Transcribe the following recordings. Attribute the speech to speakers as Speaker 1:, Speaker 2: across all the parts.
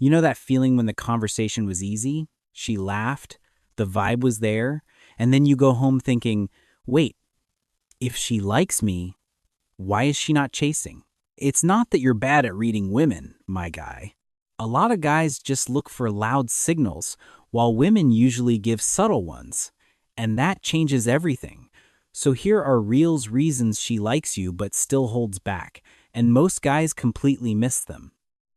Speaker 1: You know that feeling when the conversation was easy? She laughed, the vibe was there, and then you go home thinking, wait, if she likes me, why is she not chasing? It's not that you're bad at reading women, my guy. A lot of guys just look for loud signals, while women usually give subtle ones. And that changes everything. So here are real reasons she likes you but still holds back, and most guys completely miss them.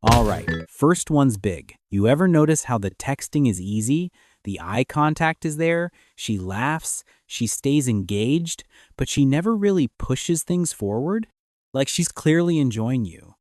Speaker 1: All right, first one's big. You ever notice how the texting is easy? The eye contact is there, she laughs, she stays engaged, but she never really pushes things forward? Like she's clearly enjoying you,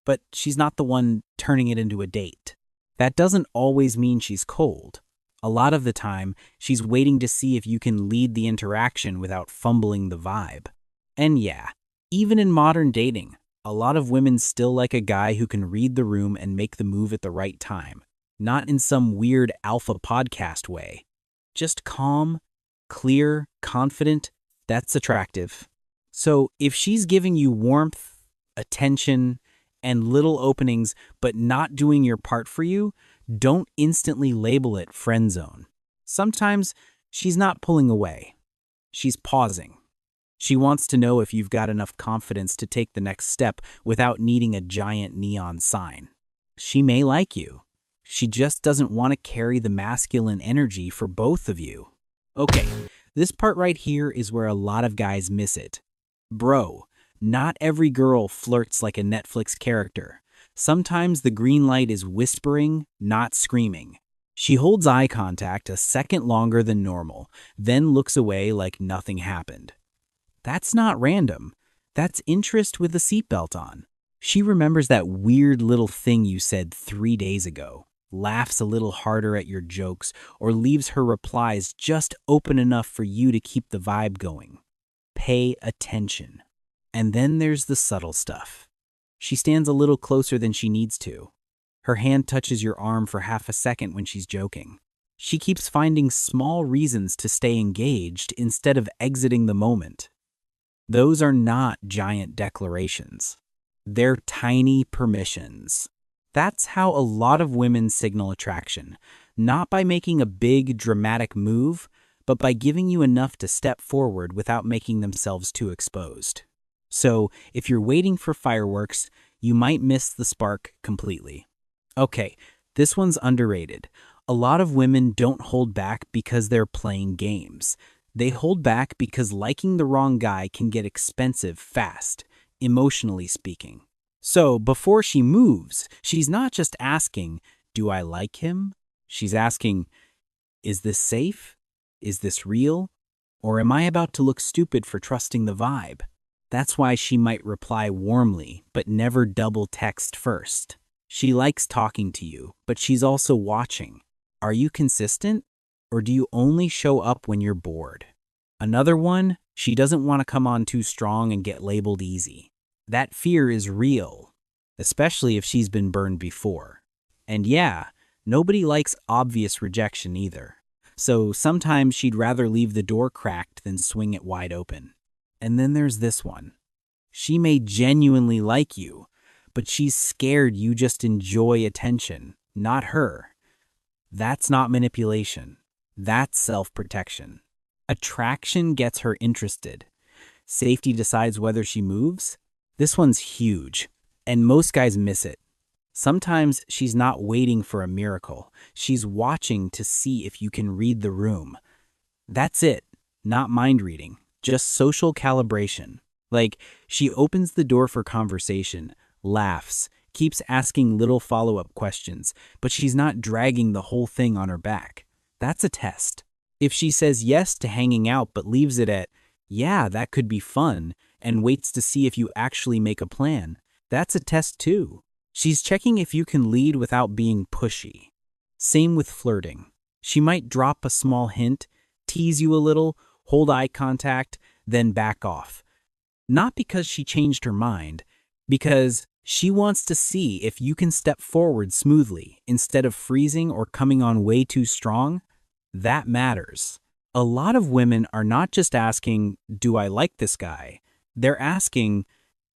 Speaker 1: but she's not the one turning it into a date. That doesn't always mean she's cold. A lot of the time, she's waiting to see if you can lead the interaction without fumbling the vibe. And yeah, even in modern dating, a lot of women still like a guy who can read the room and make the move at the right time, not in some weird alpha podcast way. Just calm, clear, confident, that's attractive. So if she's giving you warmth, attention, and little openings but not doing your part for you, don't instantly label it friend zone. Sometimes she's not pulling away. She's pausing. She wants to know if you've got enough confidence to take the next step without needing a giant neon sign. She may like you. She just doesn't want to carry the masculine energy for both of you. Okay, this part right here is where a lot of guys miss it. Bro, not every girl flirts like a Netflix character. Sometimes the green light is whispering, not screaming. She holds eye contact a second longer than normal, then looks away like nothing happened. That's not random. That's interest with a seatbelt on. She remembers that weird little thing you said 3 days ago, laughs a little harder at your jokes, or leaves her replies just open enough for you to keep the vibe going. Pay attention. And then there's the subtle stuff. She stands a little closer than she needs to. Her hand touches your arm for half a second when she's joking. She keeps finding small reasons to stay engaged instead of exiting the moment. Those are not giant declarations. They're tiny permissions. That's how a lot of women signal attraction, not by making a big, dramatic move, but by giving you enough to step forward without making themselves too exposed. So, if you're waiting for fireworks, you might miss the spark completely. Okay, this one's underrated. A lot of women don't hold back because they're playing games. They hold back because liking the wrong guy can get expensive fast, emotionally speaking. So, before she moves, she's not just asking, do I like him? She's asking, is this safe? Is this real? Or am I about to look stupid for trusting the vibe? That's why she might reply warmly, but never double text first. She likes talking to you, but she's also watching. Are you consistent? Or do you only show up when you're bored? Another one, she doesn't want to come on too strong and get labeled easy. That fear is real, especially if she's been burned before. And yeah, nobody likes obvious rejection either. So sometimes she'd rather leave the door cracked than swing it wide open. And then there's this one. She may genuinely like you, but she's scared you just enjoy attention, not her. That's not manipulation. That's self-protection. Attraction gets her interested. Safety decides whether she moves. This one's huge, and most guys miss it. Sometimes she's not waiting for a miracle. She's watching to see if you can read the room. That's it, not mind reading. Just social calibration. Like, she opens the door for conversation, laughs, keeps asking little follow-up questions, but she's not dragging the whole thing on her back. That's a test. If she says yes to hanging out but leaves it at, yeah, that could be fun, and waits to see if you actually make a plan, that's a test too. She's checking if you can lead without being pushy. Same with flirting. She might drop a small hint, tease you a little, hold eye contact, then back off. Not because she changed her mind, because she wants to see if you can step forward smoothly instead of freezing or coming on way too strong. That matters. A lot of women are not just asking, do I like this guy? They're asking,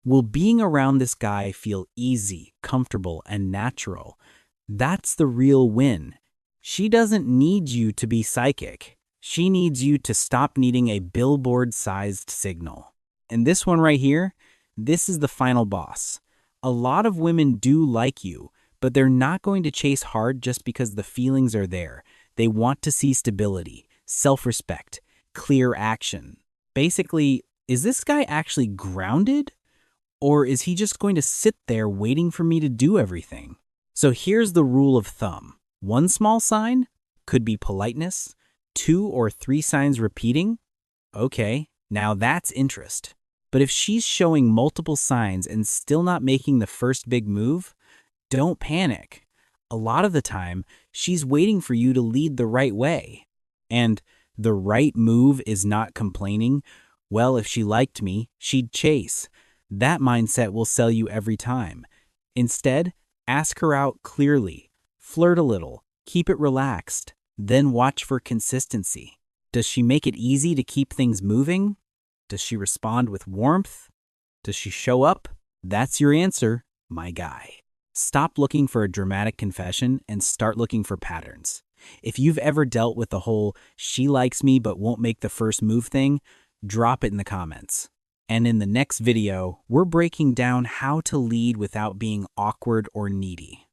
Speaker 1: will being around this guy feel easy, comfortable, and natural? That's the real win. She doesn't need you to be psychic. She needs you to stop needing a billboard-sized signal. And this one right here, this is the final boss. A lot of women do like you, but they're not going to chase hard just because the feelings are there. They want to see stability, self-respect, clear action. Basically, is this guy actually grounded? Or is he just going to sit there waiting for me to do everything? So here's the rule of thumb. One small sign could be politeness, 2 or 3 signs repeating. Okay, now that's interest. But if she's showing multiple signs and still not making the first big move, don't panic. A lot of the time, she's waiting for you to lead the right way. And the right move is not complaining. Well, if she liked me, she'd chase. That mindset will sell you every time. Instead, ask her out clearly, flirt a little, keep it relaxed, then watch for consistency. Does she make it easy to keep things moving? Does she respond with warmth? Does she show up? That's your answer, my guy. Stop looking for a dramatic confession and start looking for patterns. If you've ever dealt with the whole "she likes me but won't make the first move" thing, drop it in the comments. And in the next video, we're breaking down how to lead without being awkward or needy.